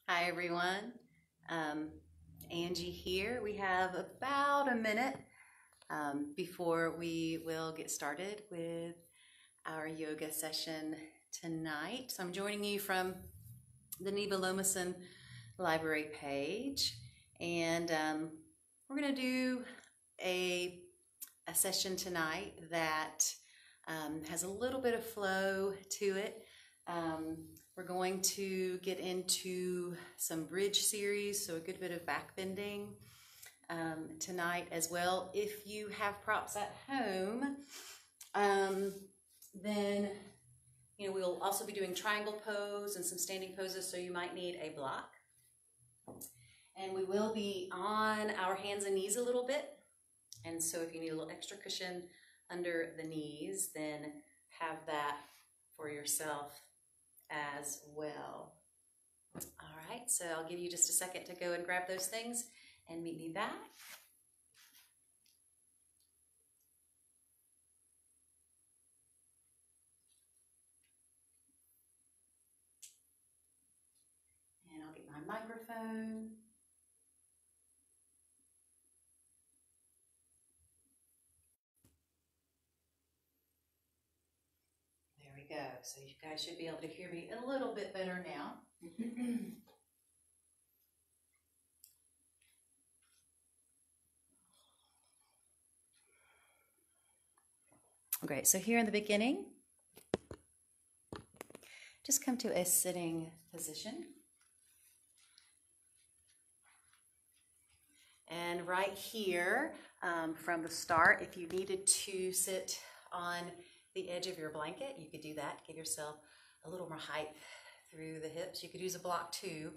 Hi everyone, Angie here. We have about a minute before we will get started with our yoga session tonight. So I'm joining you from the Neva Lomason library page, and we're going to do a session tonight that has a little bit of flow to it. We're going to get into some bridge series, so a good bit of back bending tonight as well. If you have props at home, then we'll also be doing triangle pose and some standing poses, so you might need a block. And we will be on our hands and knees a little bit, and so if you need a little extra cushion under the knees, then have that for yourself as well. All right, so I'll give you just a second to go and grab those things and meet me back. And I'll get my microphone. There we go. So you guys should be able to hear me a little bit better now. Great, so here in the beginning, just come to a sitting position. And right here, from the start, if you needed to sit on the edge of your blanket, you could do that. Give yourself a little more height through the hips. You could use a block too,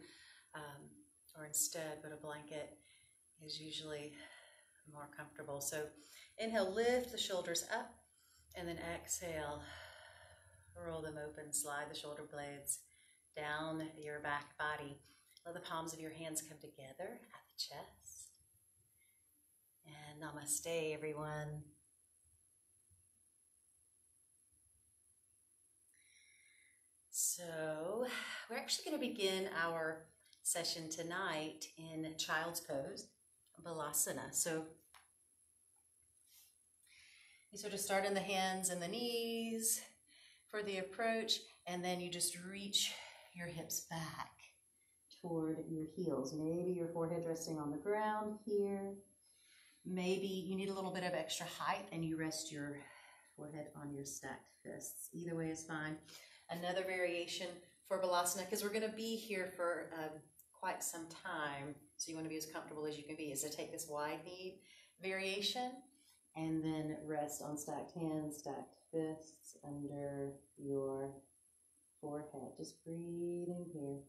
or instead, but a blanket is usually more comfortable. So inhale, lift the shoulders up, and then exhale, roll them open, slide the shoulder blades down your back body. Let the palms of your hands come together at the chest. And namaste, everyone. So we're actually going to begin our session tonight in child's pose, Balasana. So you sort of start in the hands and the knees for the approach, and then you just reach your hips back toward your heels. Maybe your forehead resting on the ground here. Maybe you need a little bit of extra height and you rest your forehead on your stacked fists. Either way is fine. Another variation for Balasana, because we're going to be here for quite some time, so you want to be as comfortable as you can be, is to take this wide knee variation and then rest on stacked hands, stacked fists under your forehead. Just breathing here.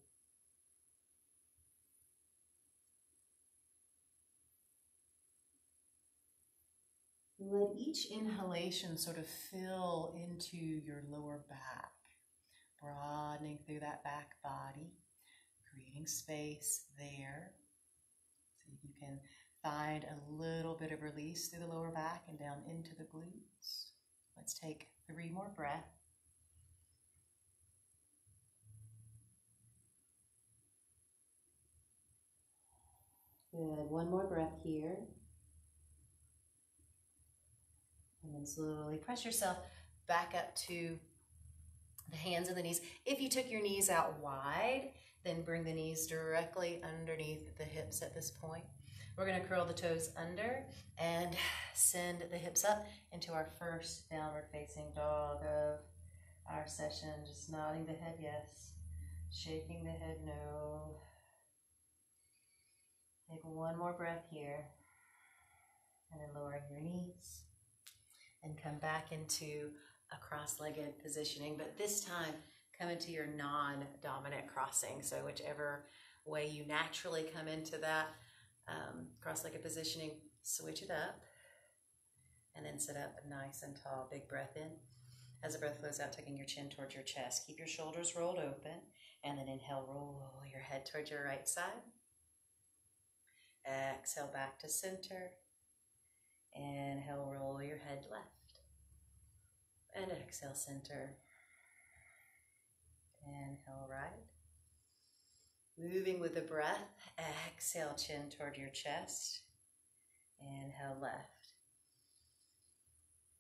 Let each inhalation sort of fill into your lower back, broadening through that back body, creating space there. So you can find a little bit of release through the lower back and down into the glutes. Let's take 3 more breaths. Good. 1 more breath here. And then slowly press yourself back up to the hands and the knees. If you took your knees out wide, then bring the knees directly underneath the hips at this point. We're going to curl the toes under and send the hips up into our first downward facing dog of our session. Just nodding the head yes, shaking the head no. Take 1 more breath here, and then lowering your knees and come back into a cross-legged positioning, but this time come into your non-dominant crossing. So whichever way you naturally come into that cross-legged positioning, switch it up and then sit up nice and tall. Big breath in. As the breath flows out, tucking your chin towards your chest. Keep your shoulders rolled open, and then inhale, roll your head towards your right side. Exhale back to center. Inhale, roll your head left. And exhale, center. Inhale, right. Moving with the breath, exhale, chin toward your chest. Inhale, left.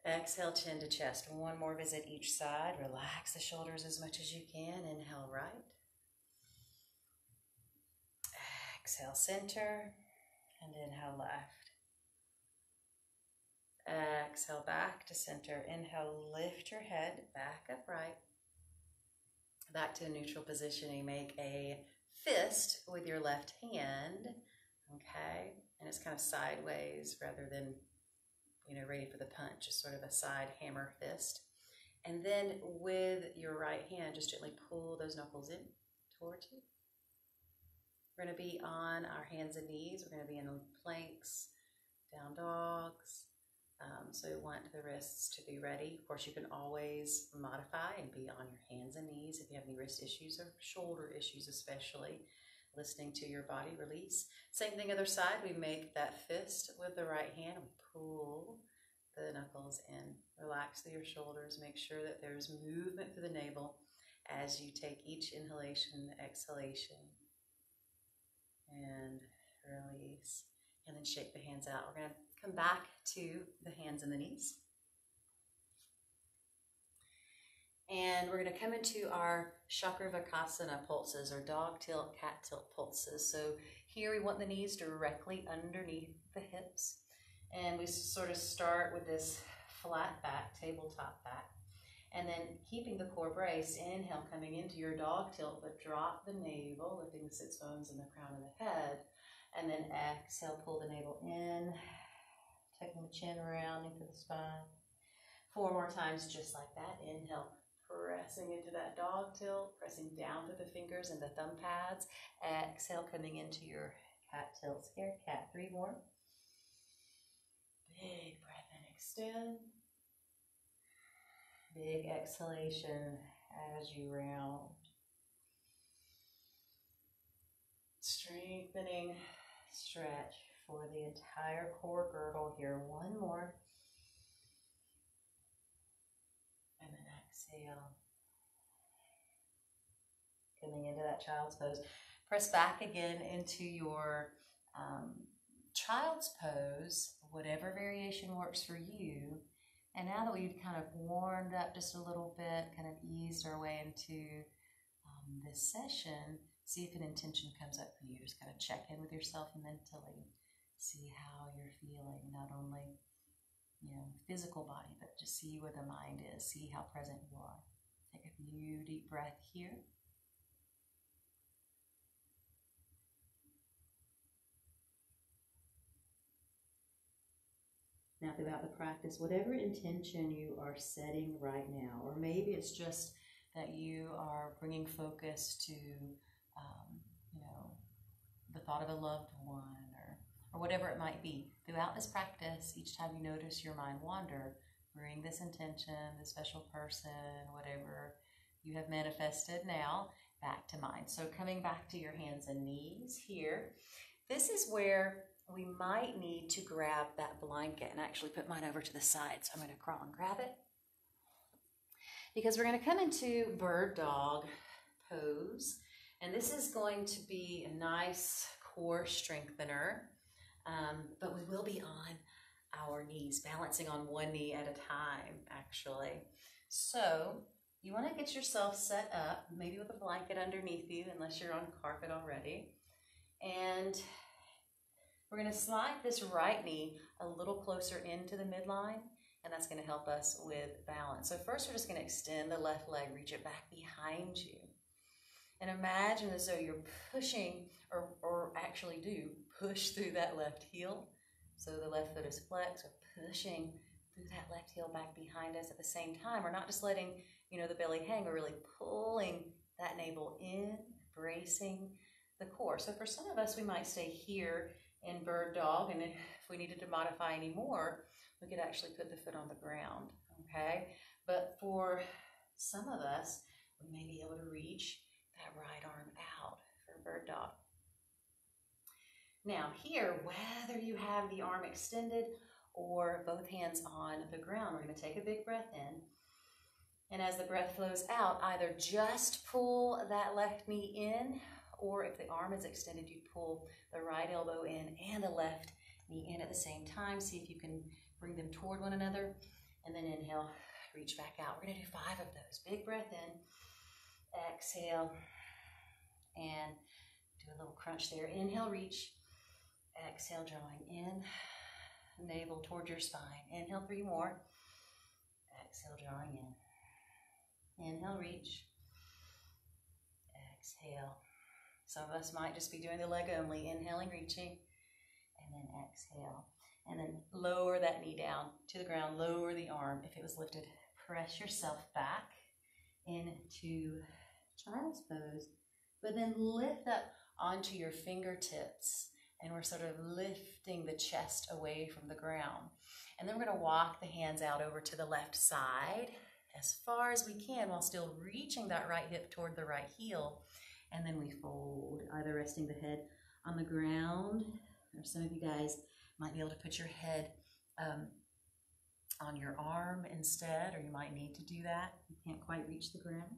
Exhale, chin to chest. One more visit each side. Relax the shoulders as much as you can. Inhale, right. Exhale, center. And inhale, left. Exhale, back to center. Inhale, lift your head back upright. Back to a neutral positioning. Make a fist with your left hand, okay? And it's kind of sideways rather than, ready for the punch. Just sort of a side hammer fist. And then with your right hand, just gently pull those knuckles in towards you. We're going to be on our hands and knees. We're going to be in planks, down dogs. So we want the wrists to be ready. Of course, you can always modify and be on your hands and knees if you have any wrist issues or shoulder issues, especially. Listening to your body release. Same thing other side. We make that fist with the right hand. We pull the knuckles in. Relax through your shoulders. Make sure that there's movement through the navel as you take each inhalation, exhalation. And release. And then shake the hands out. We're going to come back to the hands and the knees. And we're going to come into our Chakravarkasana pulses, or dog tilt, cat tilt pulses. So here we want the knees directly underneath the hips. And we sort of start with this flat back, tabletop back. And then keeping the core brace, inhale, coming into your dog tilt, but drop the navel, lifting the sits bones and the crown of the head. And then exhale, pull the navel in, taking the chin around into the spine. 4 more times just like that. Inhale, pressing into that dog tilt, pressing down through the fingers and the thumb pads. Exhale, coming into your cat tilt, scared cat. 3 more. Big breath in, extend. Big exhalation as you round. Strengthening stretch for the entire core girdle here. 1 more. And then exhale. Coming into that child's pose. Press back again into your child's pose, whatever variation works for you. And now that we've kind of warmed up just a little bit, kind of eased our way into this session, see if an intention comes up for you. Just kind of check in with yourself mentally. See how you're feeling, not only physical body, but just see where the mind is. See how present you are. Take a few deep breaths here. Now throughout the practice, whatever intention you are setting right now, or maybe it's just that you are bringing focus to, the thought of a loved one, or whatever it might be. Throughout this practice, each time you notice your mind wander, bring this intention, this special person, whatever you have manifested now, back to mind. So coming back to your hands and knees here, this is where we might need to grab that blanket and actually put mine over to the side. So I'm going to crawl and grab it, because we're going to come into bird dog pose. And this is going to be a nice core strengthener, but we will be on our knees, balancing on 1 knee at a time, actually. So you want to get yourself set up, maybe with a blanket underneath you, unless you're on carpet already. And we're going to slide this right knee a little closer into the midline, and that's going to help us with balance. So first we're just going to extend the left leg, reach it back behind you. And imagine as though you're pushing, or actually do push through that left heel. So the left foot is flexed, we're pushing through that left heel back behind us at the same time. We're not just letting, the belly hang, we're really pulling that navel in, bracing the core. So for some of us, we might stay here in bird dog, and if we needed to modify any more, we could actually put the foot on the ground, okay? But for some of us, we may be able to reach that right arm out for bird dog. Now here, whether you have the arm extended or both hands on the ground, we're going to take a big breath in. And as the breath flows out, either just pull that left knee in or if the arm is extended, you pull the right elbow in and the left knee in at the same time. See if you can bring them toward one another. And then inhale, reach back out. We're gonna do 5 of those. Big breath in, exhale, and do a little crunch there. Inhale, reach, exhale, drawing in, navel toward your spine. Inhale, 3 more. Exhale, drawing in. Inhale, reach. Exhale. Some of us might just be doing the leg only. Inhaling, reaching, and then exhale. And then lower that knee down to the ground. Lower the arm if it was lifted. Press yourself back into child's pose. But then lift up onto your fingertips. And we're sort of lifting the chest away from the ground. And then we're going to walk the hands out over to the left side as far as we can while still reaching that right hip toward the right heel. And then we fold, either resting the head on the ground, or some of you guys might be able to put your head on your arm instead, or you might need to do that. You can't quite reach the ground.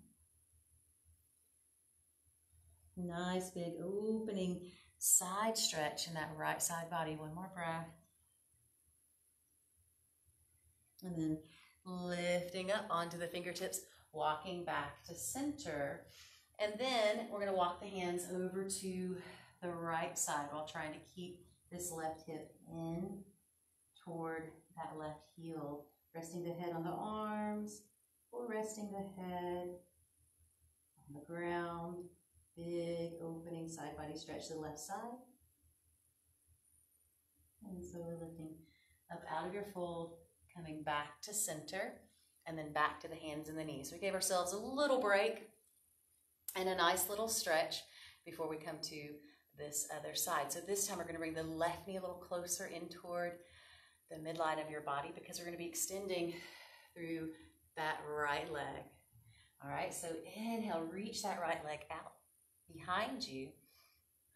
Nice big opening side stretch in that right side body. One more breath. And then lifting up onto the fingertips, walking back to center. And then we're going to walk the hands over to the right side while trying to keep this left hip in toward that left heel. Resting the head on the arms or resting the head on the ground. Big opening side body stretch to the left side. And so we're lifting up out of your fold, coming back to center, and then back to the hands and the knees. We gave ourselves a little break and a nice little stretch before we come to this other side. So this time we're going to bring the left knee a little closer in toward the midline of your body because we're going to be extending through that right leg. All right, so inhale, reach that right leg out behind you.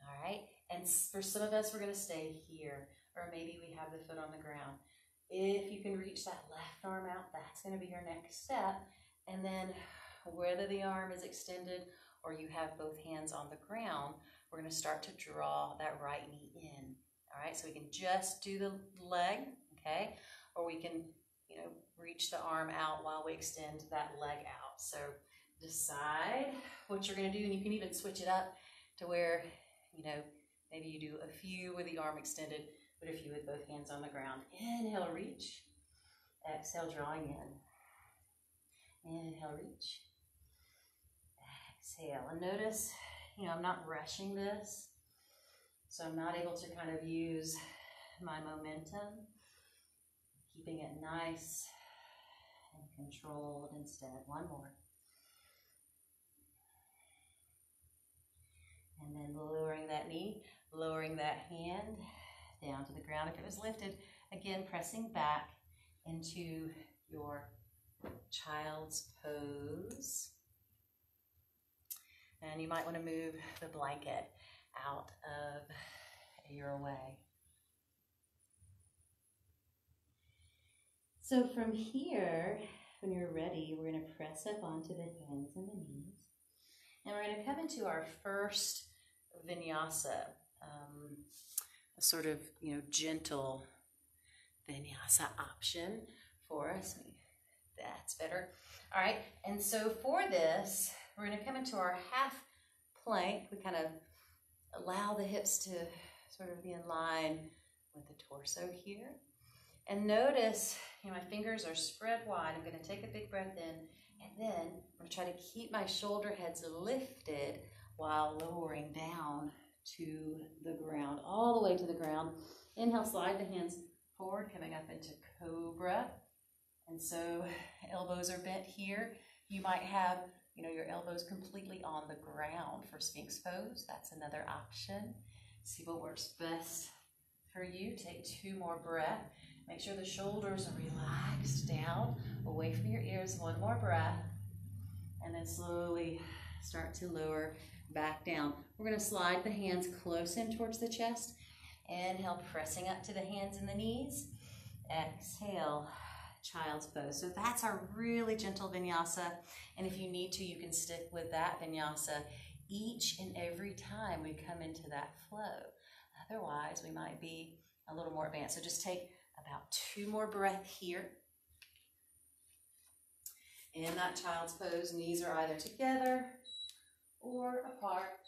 All right, and for some of us, we're going to stay here, or maybe we have the foot on the ground. If you can reach that left arm out, that's going to be your next step. And then whether the arm is extended or you have both hands on the ground, we're going to start to draw that right knee in. All right, so we can just do the leg, okay? Or we can, reach the arm out while we extend that leg out. So decide what you're going to do, and you can even switch it up to where, maybe you do a few with the arm extended, but a few with both hands on the ground. Inhale, reach. Exhale, drawing in. Inhale, reach. Exhale. And notice, I'm not rushing this, so I'm not able to kind of use my momentum, keeping it nice and controlled instead. One more. And then lowering that knee, lowering that hand down to the ground. If it was lifted, again, pressing back into your child's pose. And you might want to move the blanket out of your way. So from here, when you're ready, we're going to press up onto the hands and the knees. And we're going to come into our first vinyasa, a sort of, gentle vinyasa option for us. That's better. All right, and so for this, we're going to come into our half plank. We kind of allow the hips to sort of be in line with the torso here. And notice, my fingers are spread wide. I'm going to take a big breath in, and then I'm going to try to keep my shoulder heads lifted while lowering down to the ground, all the way to the ground. Inhale, slide the hands forward, coming up into Cobra. And so elbows are bent here. You might have, your elbows completely on the ground for Sphinx pose. That's another option. See what works best for you. Take 2 more breaths. Make sure the shoulders are relaxed down, away from your ears. 1 more breath. And then slowly start to lower back down. We're going to slide the hands close in towards the chest. Inhale, pressing up to the hands and the knees. Exhale, child's pose. So that's our really gentle vinyasa. And if you need to, you can stick with that vinyasa each and every time we come into that flow. Otherwise, we might be a little more advanced. So just take about 2 more breaths here. In that child's pose, knees are either together or apart.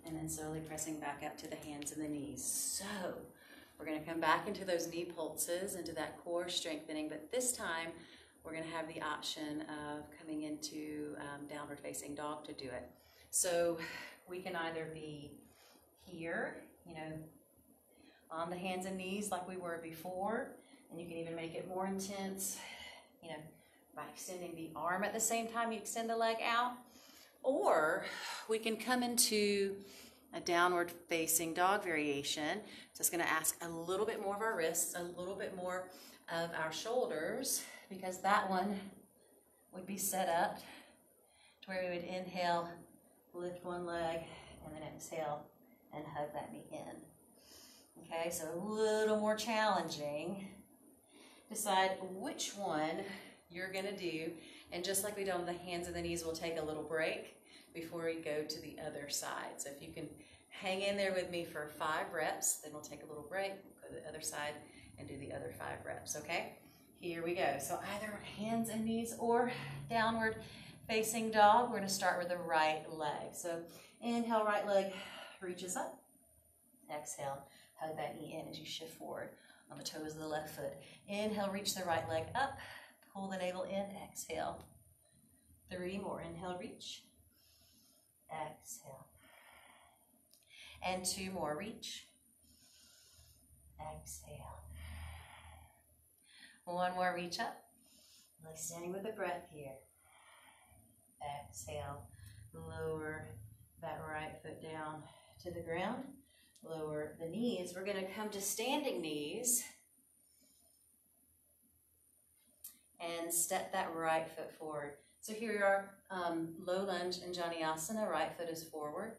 And then slowly pressing back up to the hands and the knees. So we're going to come back into those knee pulses, into that core strengthening, but this time we're going to have the option of coming into downward facing dog to do it. So we can either be here, on the hands and knees like we were before, and you can even make it more intense, by extending the arm at the same time you extend the leg out. Or we can come into a downward facing dog variation. So it's going to ask a little bit more of our wrists, a little bit more of our shoulders, because that one would be set up to where we would inhale, lift one leg, and then exhale and hug that knee in. Okay, so a little more challenging. Decide which one you're going to do. And just like we did on the hands and the knees, we'll take a little break before we go to the other side. So if you can hang in there with me for 5 reps, then we'll take a little break, go to the other side, and do the other 5 reps, okay? Here we go. So either hands and knees or downward facing dog. We're going to start with the right leg. So inhale, right leg reaches up. Exhale, hug that knee in as you shift forward on the toes of the left foot. Inhale, reach the right leg up. Pull the navel in. Exhale. 3 more. Inhale, reach. Exhale. And 2 more. Reach. Exhale. 1 more. Reach up. Like standing with the breath here. Exhale. Lower that right foot down to the ground. Lower the knees. We're going to come to standing knees and step that right foot forward. So here we are, low lunge in Jnanasana. Right foot is forward.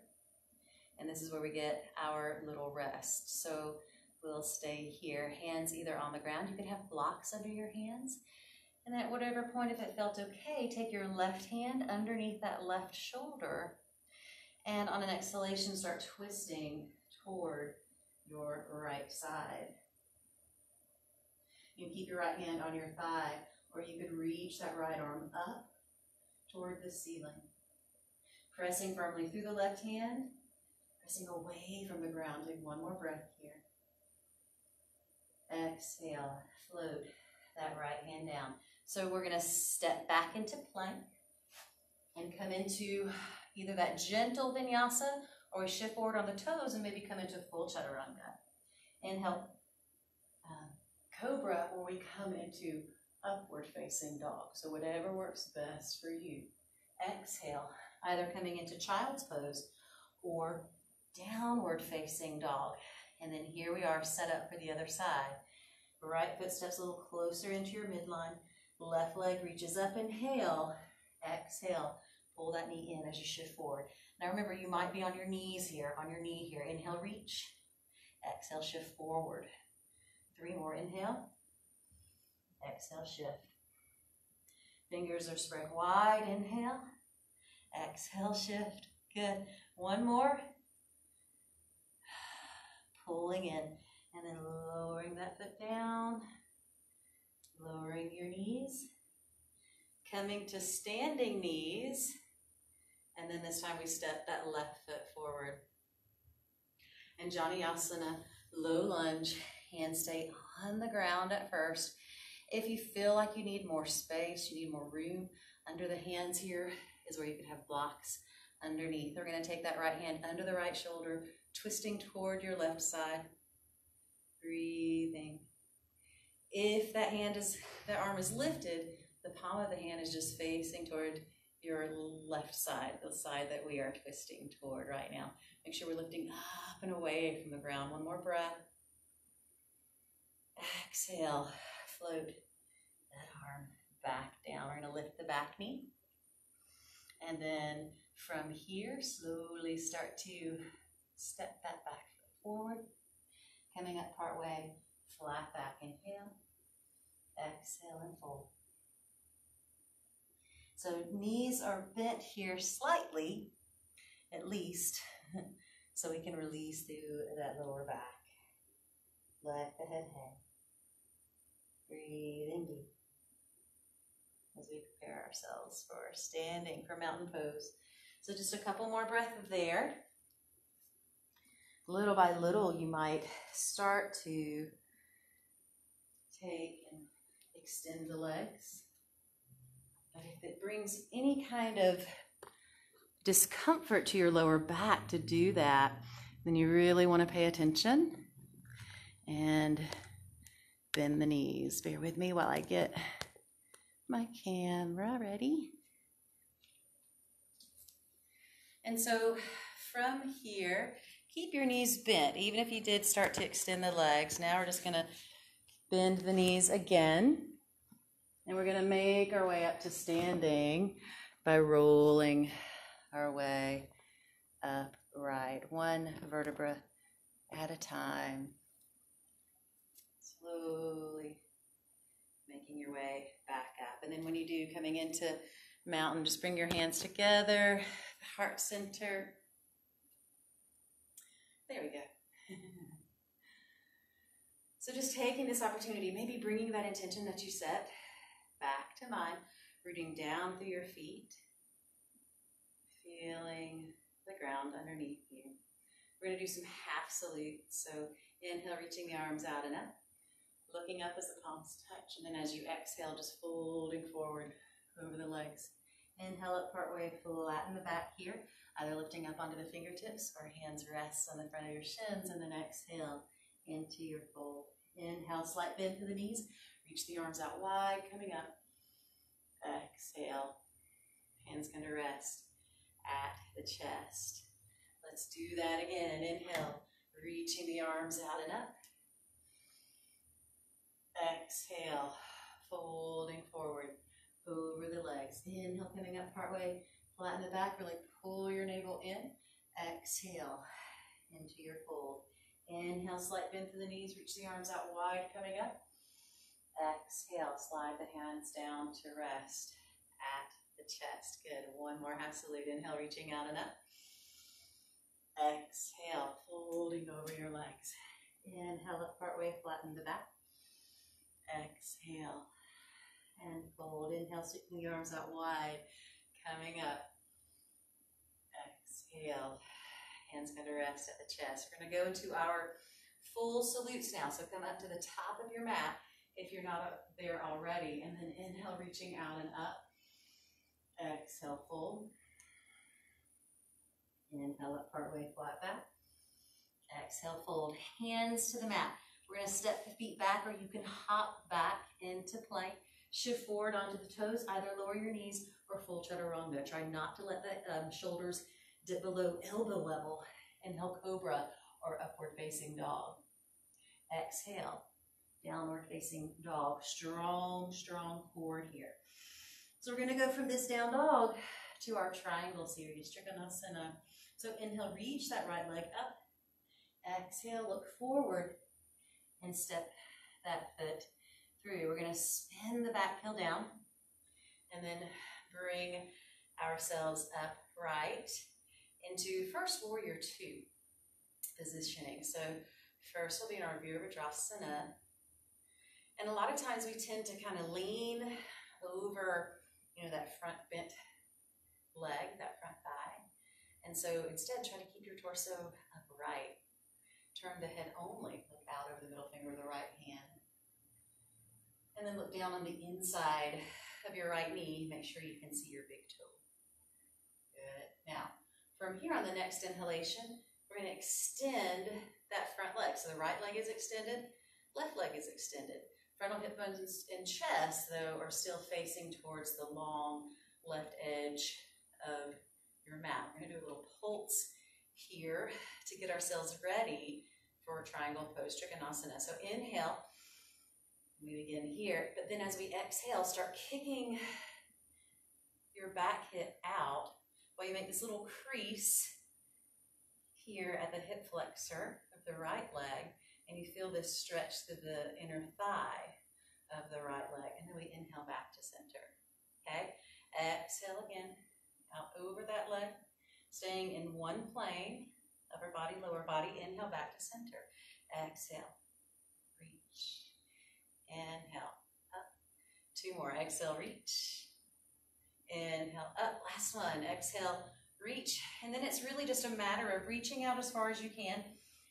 And this is where we get our little rest. So we'll stay here, hands either on the ground. You can have blocks under your hands. And at whatever point, if it felt okay, take your left hand underneath that left shoulder. And on an exhalation, start twisting toward your right side. You can keep your right hand on your thigh, or you could reach that right arm up toward the ceiling. Pressing firmly through the left hand, pressing away from the ground. Take 1 more breath here. Exhale, float that right hand down. So we're going to step back into plank and come into either that gentle vinyasa, or we shift forward on the toes and maybe come into full chaturanga. Inhale, cobra, or we come into upward facing dog. So whatever works best for you. Exhale, either coming into child's pose or downward facing dog. And then here we are set up for the other side. Right foot steps a little closer into your midline. Left leg reaches up. Inhale, exhale. Pull that knee in as you shift forward. Now remember, you might be on your knees here, on your knee here. Inhale, reach. Exhale, shift forward. 3 more. Inhale. Exhale, shift. Fingers are spread wide. Inhale. Exhale, shift. Good. 1 more. Pulling in. And then lowering that foot down. Lowering your knees. Coming to standing knees. And then this time we step that left foot forward. And Jnanasana, low lunge, hands stay on the ground at first. If you feel like you need more space, you need more room, under the hands here is where you could have blocks underneath. We're going to take that right hand under the right shoulder, twisting toward your left side. Breathing. If that arm is lifted, the palm of the hand is just facing toward your left side, the side that we are twisting toward right now. Make sure we're lifting up and away from the ground. 1 more breath. Exhale, float that arm back down. We're going to lift the back knee. And then from here, slowly start to step that back foot forward. Coming up part way, flat back, inhale. Exhale and fold. So knees are bent here slightly, at least, so we can release through that lower back. Let the head hang. Breathe in deep as we prepare ourselves for standing for mountain pose. So just a couple more breaths there. Little by little, you might start to take and extend the legs. But if it brings any kind of discomfort to your lower back to do that, then you really want to pay attention and bend the knees. Bear with me while I get my camera ready. And so from here, keep your knees bent, even if you did start to extend the legs. Now we're just going to bend the knees again. And we're going to make our way up to standing by rolling our way upright, one vertebra at a time. Slowly making your way back up. And then when you do, coming into mountain, just bring your hands together, heart center. There we go. So just taking this opportunity, maybe bringing that intention that you set back to mind, rooting down through your feet, feeling the ground underneath you. We're going to do some half salutes. So inhale, reaching the arms out and up, looking up as the palms touch, and then as you exhale, just folding forward over the legs. Inhale up partway, flatten the back here, either lifting up onto the fingertips or hands rest on the front of your shins, and then exhale into your fold. Inhale, slight bend to the knees, reach the arms out wide, coming up. Exhale, hands going to rest at the chest. Let's do that again. Inhale, reaching the arms out and up. Exhale, folding forward over the legs. Inhale, coming up partway, flatten the back, really pull your navel in. Exhale, into your fold. Inhale, slight bend to the knees, reach the arms out wide, coming up. Exhale, slide the hands down to rest at the chest. Good. One more half salute. Inhale, reaching out and up. Exhale, folding over your legs. Inhale, up partway, flatten the back. Exhale and fold. Inhale, sticking the arms out wide, coming up. Exhale, hands going to rest at the chest. We're going to go into our full salutes now. So come up to the top of your mat if you're not up there already. And then inhale, reaching out and up. Exhale, fold. Inhale, up partway, flat back. Exhale, fold. Hands to the mat. We're going to step the feet back, or you can hop back into plank. Shift forward onto the toes. Either lower your knees or full chaturanga. Try not to let the shoulders dip below elbow level. Inhale, cobra or upward facing dog. Exhale, downward facing dog. Strong, strong core here. So we're going to go from this down dog to our triangle series, Trikonasana. So inhale, reach that right leg up. Exhale, look forward and step that foot through. We're going to spin the back heel down and then bring ourselves upright into first warrior two positioning. So first we'll be in our Virabhadrasana. And a lot of times we tend to kind of lean over, that front bent leg, that front thigh. And so instead, try to keep your torso upright. Turn the head only. Look out over the middle finger of the right hand. And then look down on the inside of your right knee. Make sure you can see your big toe. Good. Now, from here on the next inhalation, we're going to extend that front leg. So the right leg is extended, left leg is extended. Frontal hip bones and chest, though, are still facing towards the long left edge of your mat. We're going to do a little pulse here to get ourselves ready for triangle pose, Trikonasana. So inhale, we begin here, but then as we exhale, start kicking your back hip out while you make this little crease here at the hip flexor of the right leg, and you feel this stretch through the inner thigh of the right leg. Exhale again, out over that leg, staying in one plane, upper body, lower body. Inhale, back to center. Exhale, reach. Inhale, up. Two more. Exhale, reach. Inhale, up. Last one. Exhale, reach. And then it's really just a matter of reaching out as far as you can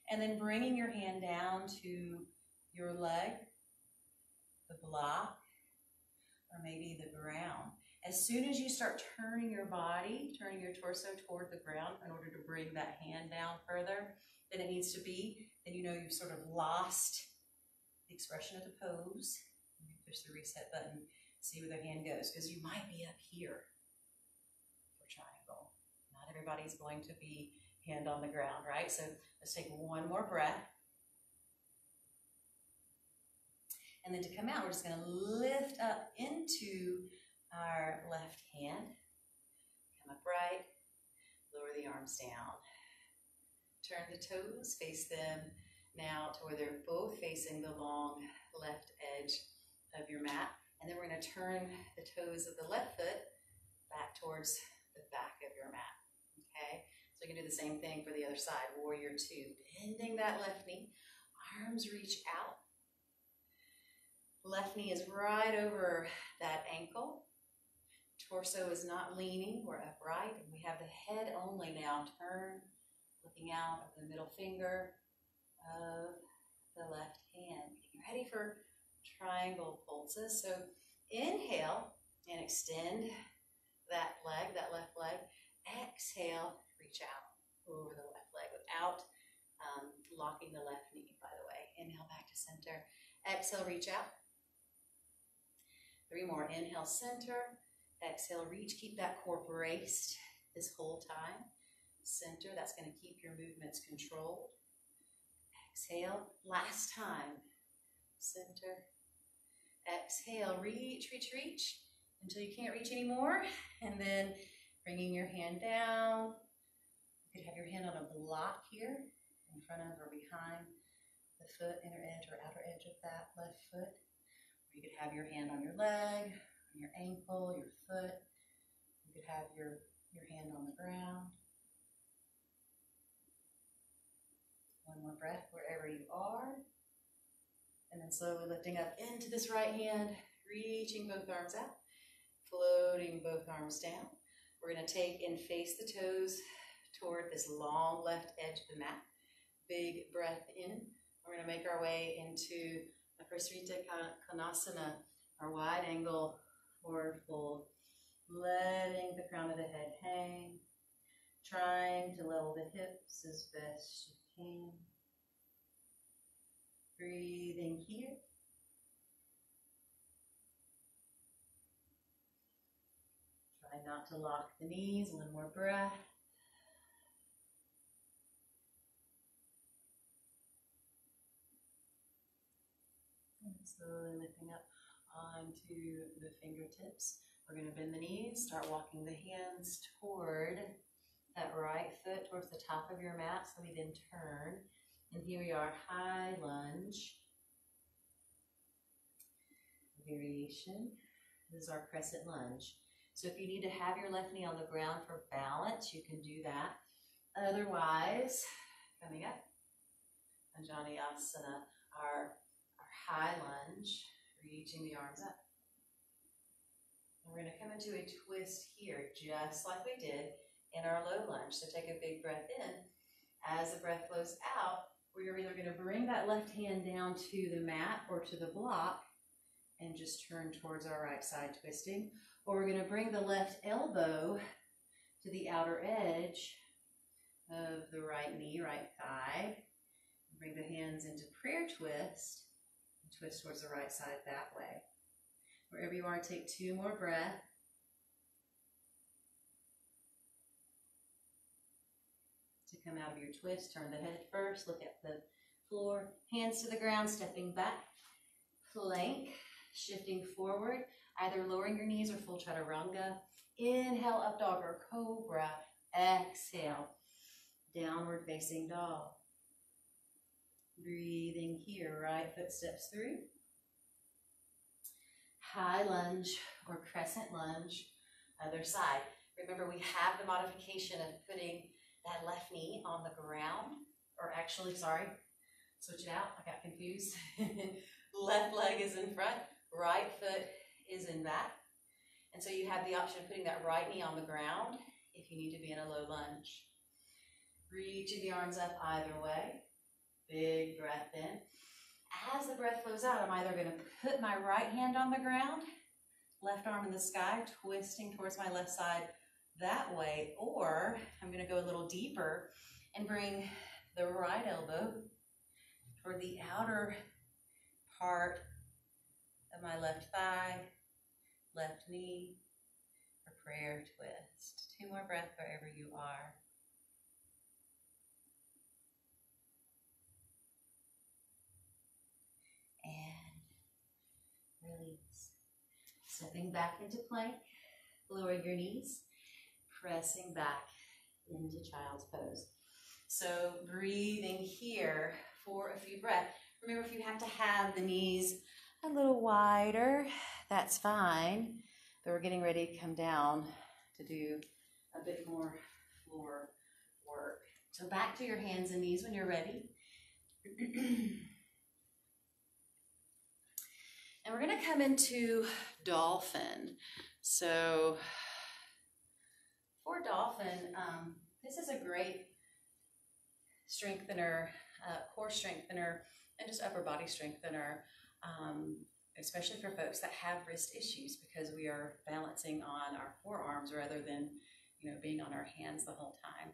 and then bringing your hand down to your leg, the block, or maybe the ground. As soon as you start turning your body, turning your torso toward the ground in order to bring that hand down further than it needs to be, then you know you've sort of lost the expression of the pose. You push the reset button, see where the hand goes, because you might be up here for triangle. Not everybody's going to be hand on the ground, right? So let's take one more breath. And then to come out, we're just going to lift up into our left hand. Come up right, lower the arms down. Turn the toes, face them now to where they're both facing the long left edge of your mat. And then we're going to turn the toes of the left foot back towards the back of your mat. Okay? So you can do the same thing for the other side. Warrior two. Bending that left knee. Arms reach out. Left knee is right over that ankle. Torso is not leaning. We're upright. And we have the head only now. Turn, looking out of the middle finger of the left hand. Getting ready for triangle pulses. So inhale and extend that leg, that left leg. Exhale, reach out over the left leg without locking the left knee, by the way. Inhale back to center. Exhale, reach out. Three more. Inhale, center. Exhale, reach. Keep that core braced this whole time. Center, that's going to keep your movements controlled. Exhale, last time. Center. Exhale, reach, reach, reach until you can't reach anymore. And then bringing your hand down. You could have your hand on a block here in front of or behind the foot, inner edge or outer edge of that left foot. Or you could have your hand on your leg, on your ankle, your foot. You could have your hand on the ground. One more breath wherever you are. And then slowly lifting up into this right hand, reaching both arms out, floating both arms down. We're going to take and face the toes toward this long left edge of the mat. Big breath in. We're going to make our way into a Prasarita Kanasana, our wide angle forward fold. Letting the crown of the head hang. Trying to level the hips as best you can. Breathing here. Try not to lock the knees. One more breath. And slowly lifting up onto the fingertips. We're going to bend the knees, start walking the hands toward that right foot, towards the top of your mat. So we then turn. And here we are, high lunge. Variation. This is our crescent lunge. So if you need to have your left knee on the ground for balance, you can do that. Otherwise, coming up, Anjani-asana, our high lunge, reaching the arms up. And we're going to come into a twist here, just like we did in our low lunge. So take a big breath in. As the breath flows out, we're either going to bring that left hand down to the mat or to the block and just turn towards our right side twisting. Or we're going to bring the left elbow to the outer edge of the right knee, right thigh. Bring the hands into prayer twist and twist towards the right side that way. Wherever you are, take two more breaths. To come out of your twist, turn the head first, look at the floor, hands to the ground, stepping back, plank, shifting forward, either lowering your knees or full chaturanga. Inhale, up dog or cobra. Exhale, downward facing dog. Breathing here, right foot steps through. High lunge or crescent lunge. Other side. Remember, we have the modification of putting that left knee on the ground, or actually, sorry, switch it out, I got confused. Left leg is in front, right foot is in back. And so you have the option of putting that right knee on the ground if you need to be in a low lunge. Reaching the arms up either way. Big breath in. As the breath flows out, I'm either going to put my right hand on the ground, left arm in the sky, twisting towards my left side that way, or I'm going to go a little deeper and bring the right elbow toward the outer part of my left thigh, left knee, for prayer twist. 2 more breaths wherever you are. And release. Stepping back into plank, lower your knees, pressing back into child's pose. So breathing here for a few breaths. Remember, if you have to have the knees a little wider, that's fine. But we're getting ready to come down to do a bit more floor work. So back to your hands and knees when you're ready. And we're going to come into dolphin. So for dolphin, this is a great strengthener, core strengthener, and just upper body strengthener, especially for folks that have wrist issues, because we are balancing on our forearms rather than, being on our hands the whole time.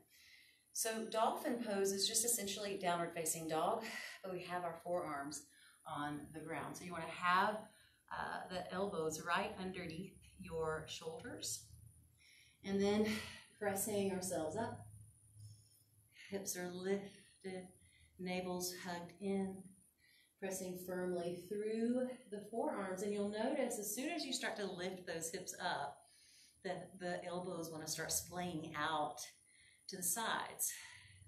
So dolphin pose is just essentially downward facing dog, but we have our forearms on the ground. So you want to have the elbows right underneath your shoulders, and then pressing ourselves up. Hips are lifted, navel's hugged in, pressing firmly through the forearms. And you'll notice as soon as you start to lift those hips up, that the elbows want to start splaying out to the sides.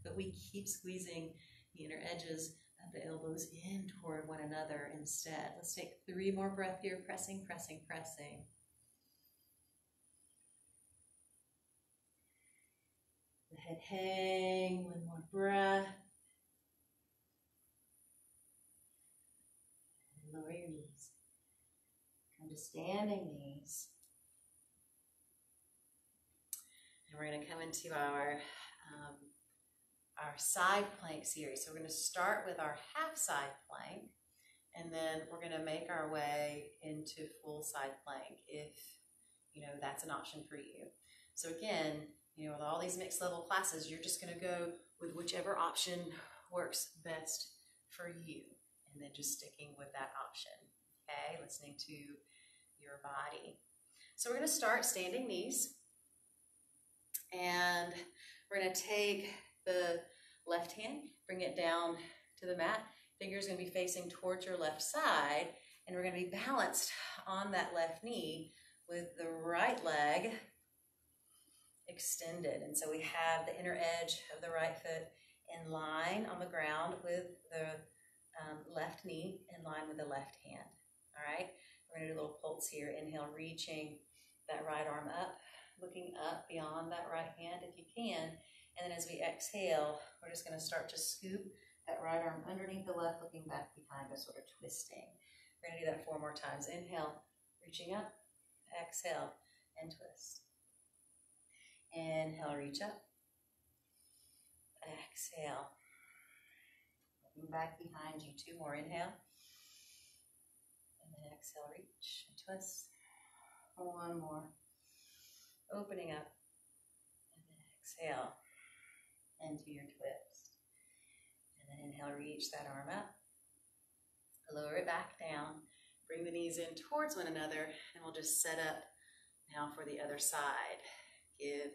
But we keep squeezing the inner edges of the elbows in toward one another instead. Let's take 3 more breaths here, pressing, pressing, pressing. The head hang, 1 more breath. And lower your knees. Come to standing knees. And we're going to come into our side plank series. So we're going to start with our half side plank, and then we're going to make our way into full side plank if, that's an option for you. So again, with all these mixed level classes, you're just going to go with whichever option works best for you, and then just sticking with that option, okay? Listening to your body. So we're going to start standing knees, and we're going to take the left hand, bring it down to the mat. Fingers going to be facing towards your left side, and we're going to be balanced on that left knee with the right leg extended. And so we have the inner edge of the right foot in line on the ground with the left knee in line with the left hand. All right, we're going to do a little pulse here. Inhale, reaching that right arm up, looking up beyond that right hand if you can. And then as we exhale, we're just going to start to scoop that right arm underneath the left, looking back behind us, sort of twisting. We're going to do that 4 more times. Inhale, reaching up. Exhale, and twist. Inhale, reach up. Exhale. Looking back behind you. 2 more. Inhale. And then exhale, reach and twist. 1 more. Opening up. And then exhale into your twist. And then inhale, reach that arm up. Lower it back down. Bring the knees in towards one another, and we'll just set up now for the other side. Give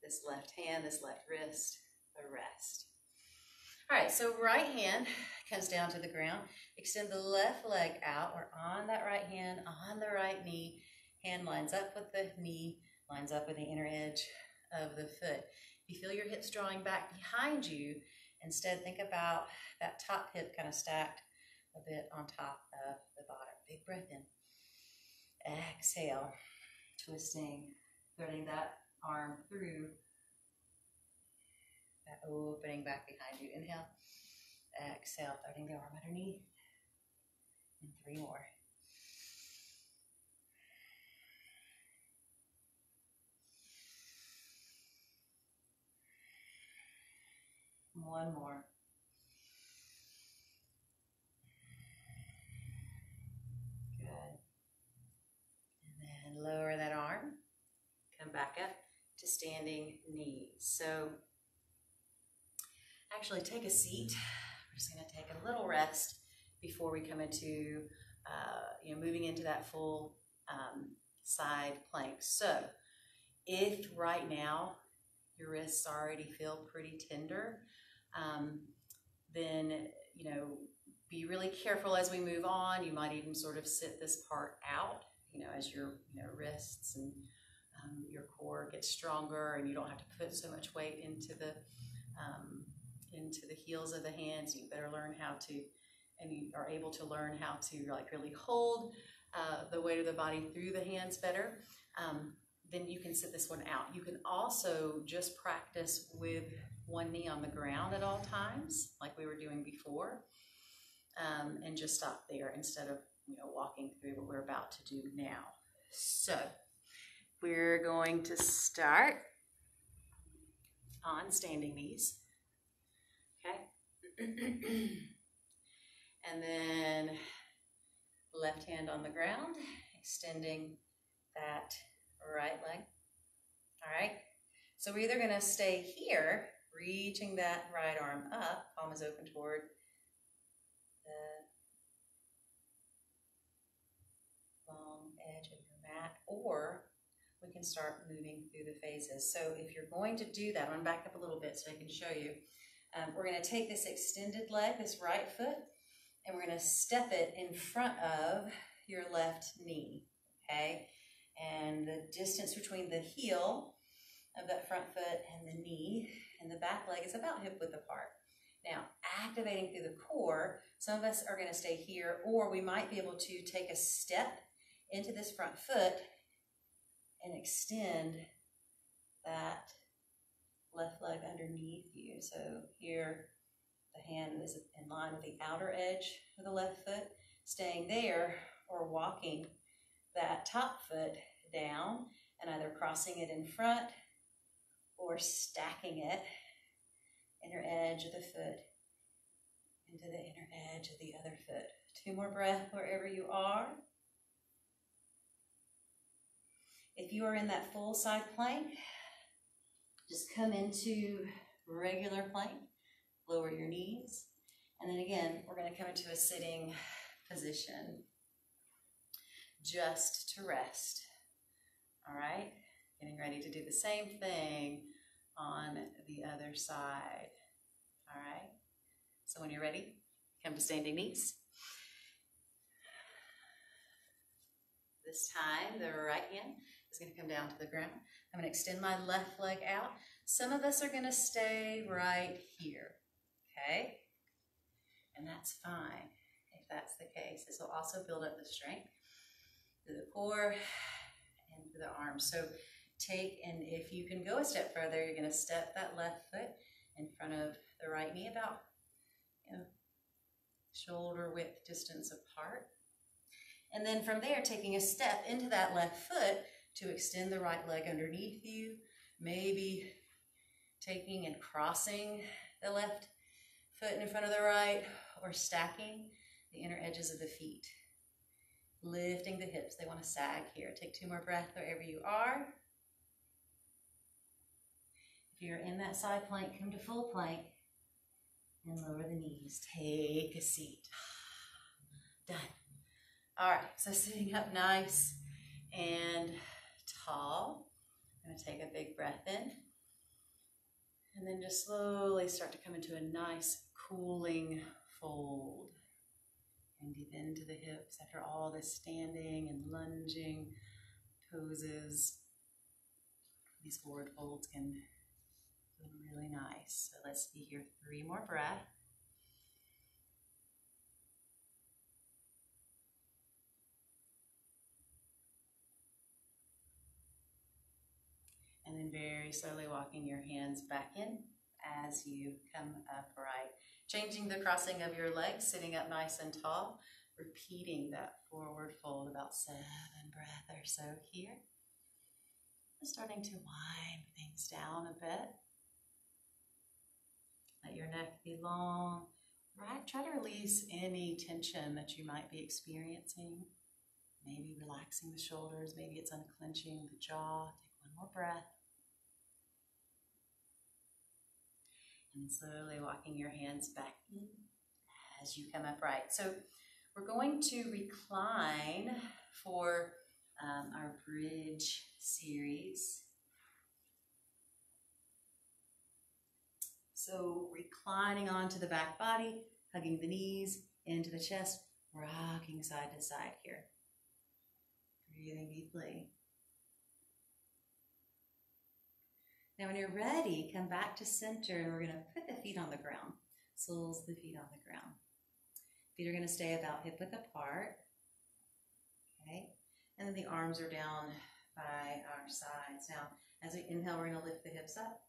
this left hand, this left wrist a rest. All right, so right hand comes down to the ground. Extend the left leg out. We're on that right hand, on the right knee. Hand lines up with the knee, lines up with the inner edge of the foot. You feel your hips drawing back behind you. Instead, think about that top hip kind of stacked a bit on top of the bottom. Big breath in. Exhale, twisting Threading that arm through that opening back behind you. Inhale, exhale, threading the arm underneath. And 3 more. One more. Good. And then lower that arm. Come back up to standing knees. So actually take a seat. We're just going to take a little rest before we come into, moving into that full side plank. So if right now your wrists already feel pretty tender, then, be really careful as we move on. You might even sort of sit this part out, as your wrists and your core gets stronger, and you don't have to put so much weight into the heels of the hands. You better learn how to, and you are able to learn how to really hold the weight of the body through the hands better. Then you can sit this one out. You can also just practice with one knee on the ground at all times, like we were doing before, and just stop there instead of walking through what we're about to do now. So we're going to start on standing knees, okay? And then left hand on the ground, extending that right leg. All right, so we're either gonna stay here, reaching that right arm up, palm is open toward the long edge of your mat, or we can start moving through the phases. So if you're going to do that, I'm gonna back up a little bit so I can show you. We're gonna take this extended leg, this right foot, and we're gonna step it in front of your left knee, okay? And the distance between the heel of that front foot and the knee and the back leg is about hip width apart. Now, activating through the core, some of us are going to stay here, or we might be able to take a step into this front foot and extend that left leg underneath you. So here, the hand is in line with the outer edge of the left foot, staying there, or walking that top foot down and either crossing it in front or stacking it, inner edge of the foot into the inner edge of the other foot. 2 more breaths wherever you are. If you are in that full side plank, just come into regular plank, lower your knees, and then again, we're going to come into a sitting position just to rest. All right, getting ready to do the same thing on the other side. All right, so when you're ready, come to standing knees. This time, the right hand is going to come down to the ground. I'm going to extend my left leg out. Some of us are going to stay right here, okay? And that's fine if that's the case. This will also build up the strength through the core and through the arms. So take, and if you can go a step further, you're going to step that left foot in front of the right knee about shoulder width distance apart. And then from there, taking a step into that left foot to extend the right leg underneath you, maybe taking and crossing the left foot in front of the right, or stacking the inner edges of the feet. Lifting the hips, they want to sag here. Take 2 more breaths wherever you are. If you're in that side plank, come to full plank and lower the knees. Take a seat. Done. All right, so sitting up nice and tall. I'm going to take a big breath in. And then just slowly start to come into a nice cooling fold. And deep into the hips after all this standing and lunging poses. These forward folds can feel really nice. So let's be here 3 more breaths. And then very slowly walking your hands back in as you come upright. Changing the crossing of your legs, sitting up nice and tall. Repeating that forward fold about 7 breaths or so here. Starting to wind things down a bit. Let your neck be long. Right? Try to release any tension that you might be experiencing. Maybe relaxing the shoulders. Maybe it's unclenching the jaw. Take one more breath. And slowly walking your hands back in as you come upright. So we're going to recline for our bridge series. So reclining onto the back body, hugging the knees into the chest, rocking side to side here. Breathing deeply. Now when you're ready, come back to center and we're going to put the feet on the ground. Soles of the feet on the ground. Feet are going to stay about hip width apart. Okay. And then the arms are down by our sides. Now, as we inhale, we're going to lift the hips up.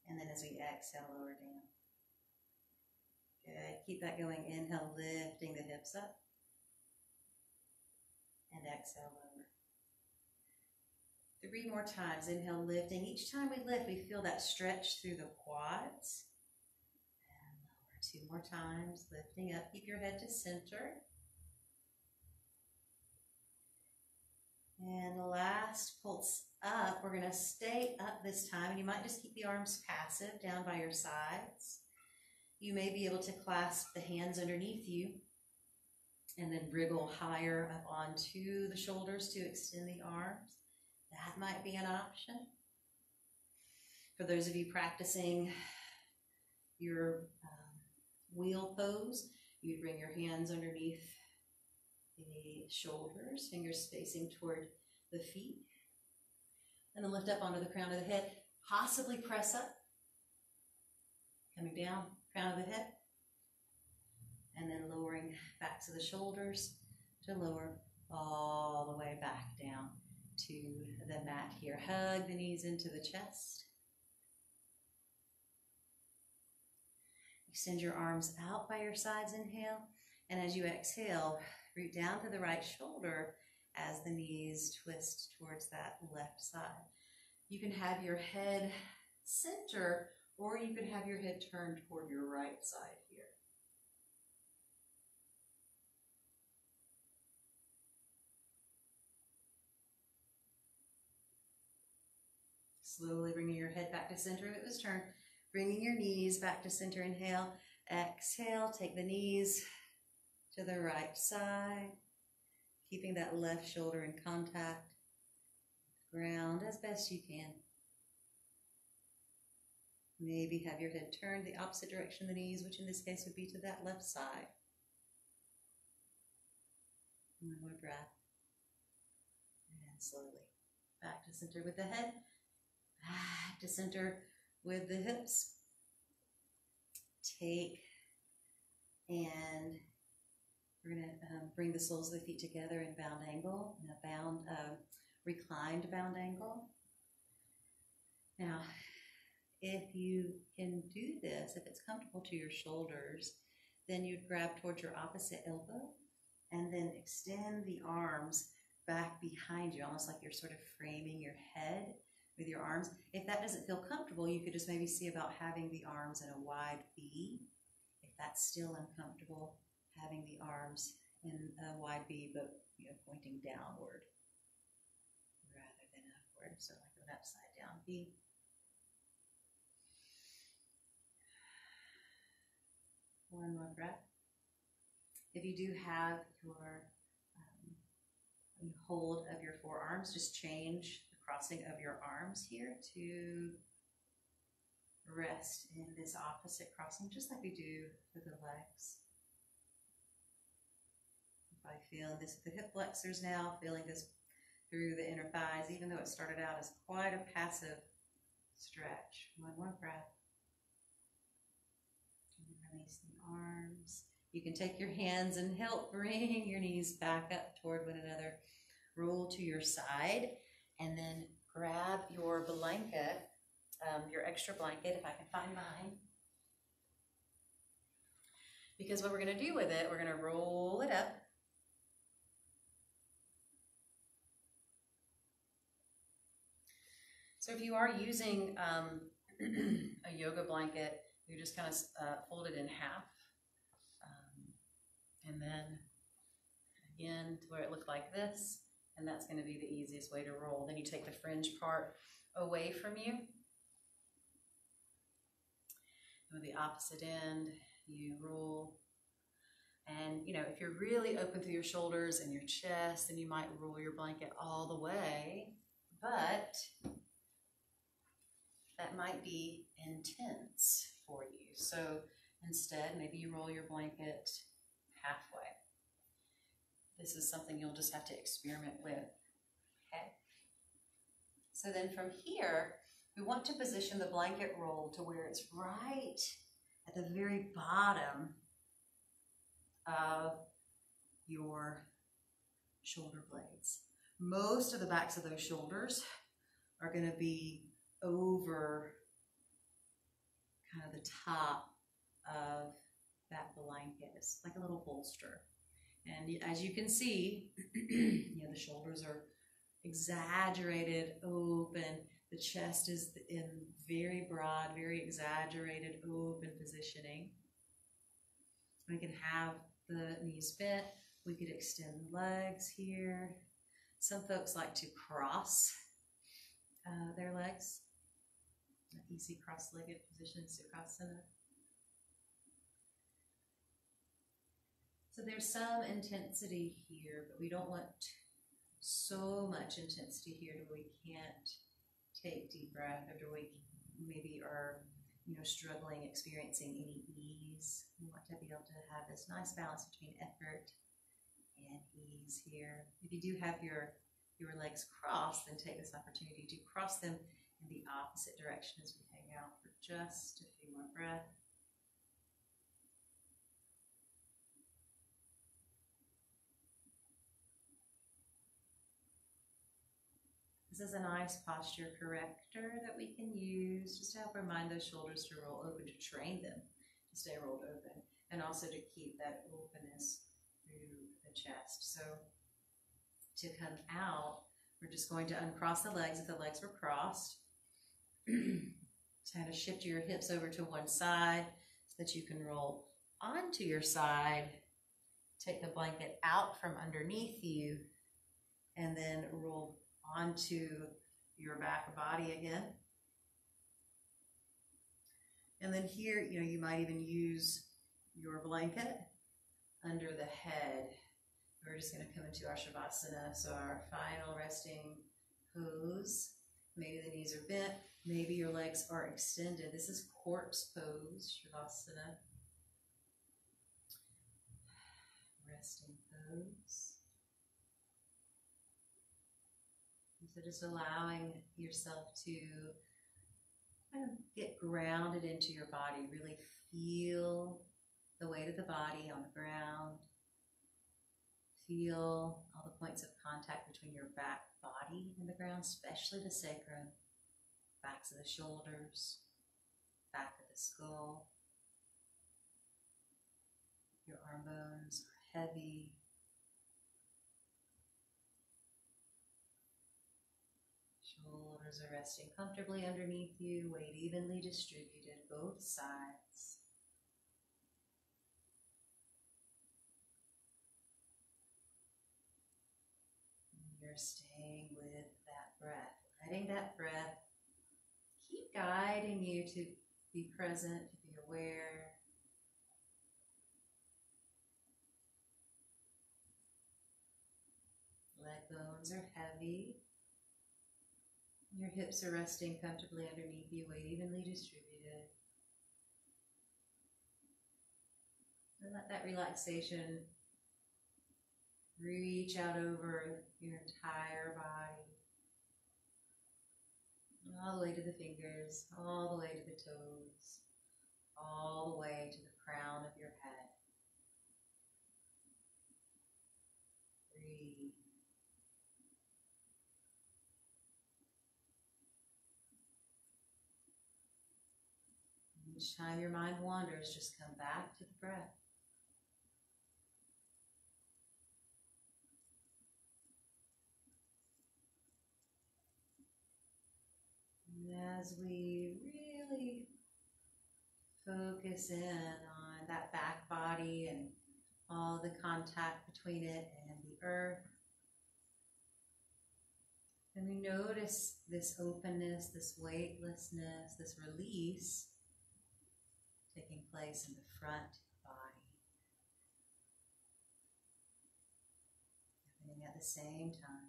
And then as we exhale, lower down. Good. Keep that going. Inhale, lifting the hips up. And exhale, lower. 3 more times. Inhale, lifting. Each time we lift, we feel that stretch through the quads. And lower. 2 more times. Lifting up. Keep your head to center. And the last pulse up. We're going to stay up this time. And you might just keep the arms passive down by your sides. You may be able to clasp the hands underneath you. And then wriggle higher up onto the shoulders to extend the arms. That might be an option. For those of you practicing your wheel pose, you'd bring your hands underneath the shoulders, fingers facing toward the feet. And then lift up onto the crown of the head. Possibly press up. Coming down, crown of the head. And then lowering back to the shoulders to lower all the way back down to the mat here. Hug the knees into the chest. Extend your arms out by your sides, inhale. And as you exhale, root down to the right shoulder as the knees twist towards that left side. You can have your head center, or you can have your head turned toward your right side here. Slowly bringing your head back to center if it was turned. Bringing your knees back to center. Inhale. Exhale. Take the knees to the right side. Keeping that left shoulder in contact. Ground as best you can. Maybe have your head turned the opposite direction of the knees, which in this case would be to that left side. One more breath. And slowly back to center with the head. Back to center with the hips. Take and we're going to bring the soles of the feet together in bound angle, in a reclined bound angle. Now, if you can do this, if it's comfortable to your shoulders, then you'd grab towards your opposite elbow and then extend the arms back behind you, almost like you're sort of framing your head with your arms. If that doesn't feel comfortable, you could just maybe see about having the arms in a wide V. If that's still uncomfortable, having the arms in a wide V, but pointing downward rather than upward, so like an upside down V. One more breath. If you do have your hold of your forearms, just change the crossing of your arms here to rest in this opposite crossing, just like we do for the legs. If I feel this, the hip flexors now, feeling this through the inner thighs, even though it started out as quite a passive stretch. One more breath. And release the arms. You can take your hands and help bring your knees back up toward one another. Roll to your side And then grab your blanket, your extra blanket, if I can find mine. Because what we're going to do with it, we're going to roll it up. So if you are using a yoga blanket, you just kind of fold it in half. And then again, to where it looked like this. And that's going to be the easiest way to roll. Then you take the fringe part away from you. And with the opposite end, you roll. And, you know, if you're really open through your shoulders and your chest, then you might roll your blanket all the way. But that might be intense for you. So instead, maybe you roll your blanket halfway. This is something you'll just have to experiment with, okay? So then from here, we want to position the blanket roll to where it's right at the very bottom of your shoulder blades. Most of the backs of those shoulders are going to be over kind of the top of that blanket. It's like a little bolster. And as you can see, you know, the shoulders are exaggerated, open. The chest is in very broad, very exaggerated, open positioning. We can have the knees bent. We could extend the legs here. Some folks like to cross their legs. An easy cross-legged position, Sukhasana. So there's some intensity here, but we don't want so much intensity here that we can't take deep breath, or we maybe are, you know, struggling, experiencing any ease. We want to be able to have this nice balance between effort and ease here. If you do have your legs crossed, then take this opportunity to cross them in the opposite direction as we hang out for just a few more breaths. This is a nice posture corrector that we can use just to help remind those shoulders to roll open, to train them to stay rolled open, and also to keep that openness through the chest. So to come out, we're just going to uncross the legs if the legs were crossed. Kind of shift your hips over to one side so that you can roll onto your side. Take the blanket out from underneath you and then roll onto your back body again. And then here, you know, you might even use your blanket under the head. We're just going to come into our Shavasana, so our final resting pose. Maybe the knees are bent, maybe your legs are extended. This is corpse pose, Shavasana. Resting pose. So just allowing yourself to kind of get grounded into your body, really feel the weight of the body on the ground. Feel all the points of contact between your back body and the ground, especially the sacrum, backs of the shoulders, back of the skull. Your arm bones are heavy. Shoulders are resting comfortably underneath you, weight evenly distributed, both sides. You're staying with that breath, letting that breath keep guiding you to be present, to be aware. Leg bones are heavy. Your hips are resting comfortably underneath you, weight evenly distributed. And let that relaxation reach out over your entire body. All the way to the fingers, all the way to the toes, all the way to the crown of your head. Breathe. Each time your mind wanders, just come back to the breath. And as we really focus in on that back body and all the contact between it and the earth, and we notice this openness, this weightlessness, this release taking place in the front body, happening at the same time.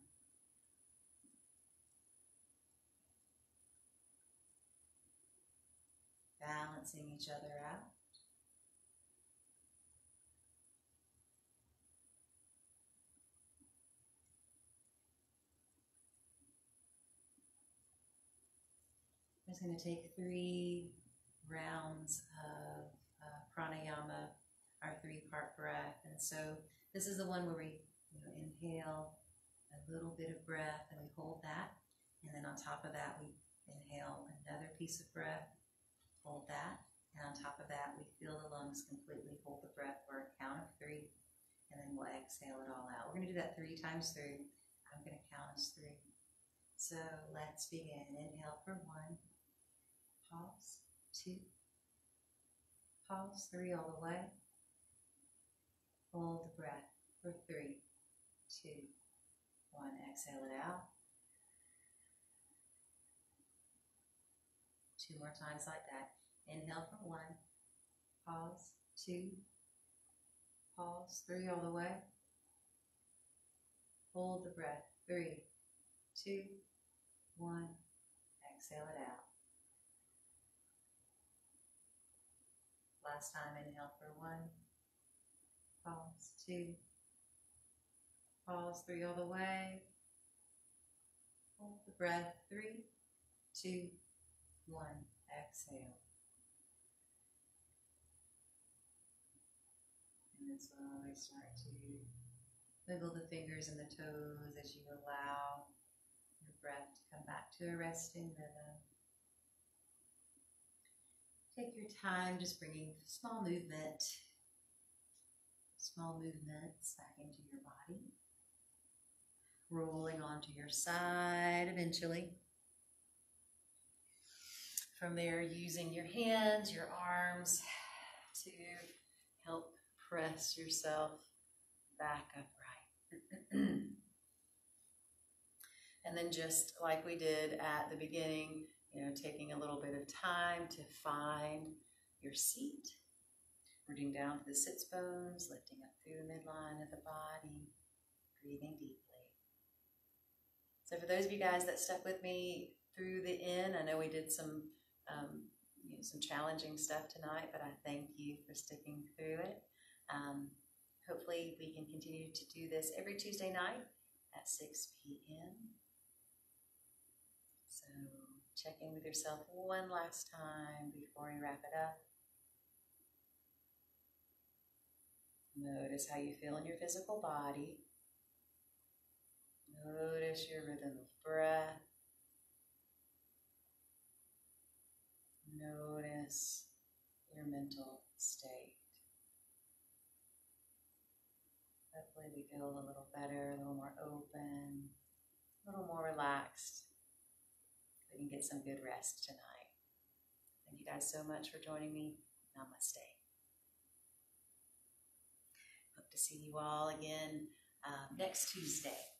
Balancing each other out. I'm just going to take 3 rounds of Pranayama, our 3-part breath. And so this is the one where we inhale a little bit of breath and we hold that. And then on top of that, we inhale another piece of breath, hold that. And on top of that, we fill the lungs completely, hold the breath for a count of 3, and then we'll exhale it all out. We're going to do that 3 times through. I'm going to count us 3. So let's begin. Inhale for 1. Pause, 2, pause, 3 all the way, hold the breath for 3, 2, 1, exhale it out, 2 more times like that. Inhale for 1, pause, 2, pause, 3 all the way, hold the breath, 3, 2, 1, exhale it out. Last time, inhale for 1, pause, 2, pause, 3 all the way, hold the breath, 3, 2, 1, exhale. And then slowly start to wiggle the fingers and the toes as you allow your breath to come back to a resting rhythm. Take your time just bringing small movements back into your body. Rolling onto your side eventually. From there, using your hands, your arms to help press yourself back upright. And then just like we did at the beginning, taking a little bit of time to find your seat. Rooting down to the sits bones, lifting up through the midline of the body, breathing deeply. So for those of you guys that stuck with me through the end, I know we did some challenging stuff tonight, but I thank you for sticking through it. Hopefully we can continue to do this every Tuesday night at 6 p.m. So check in with yourself one last time before we wrap it up. Notice how you feel in your physical body. Notice your rhythm of breath. Notice your mental state. Hopefully we feel a little better, a little more open, a little more relaxed. We can get some good rest tonight. Thank you guys so much for joining me. Namaste. Hope to see you all again next Tuesday.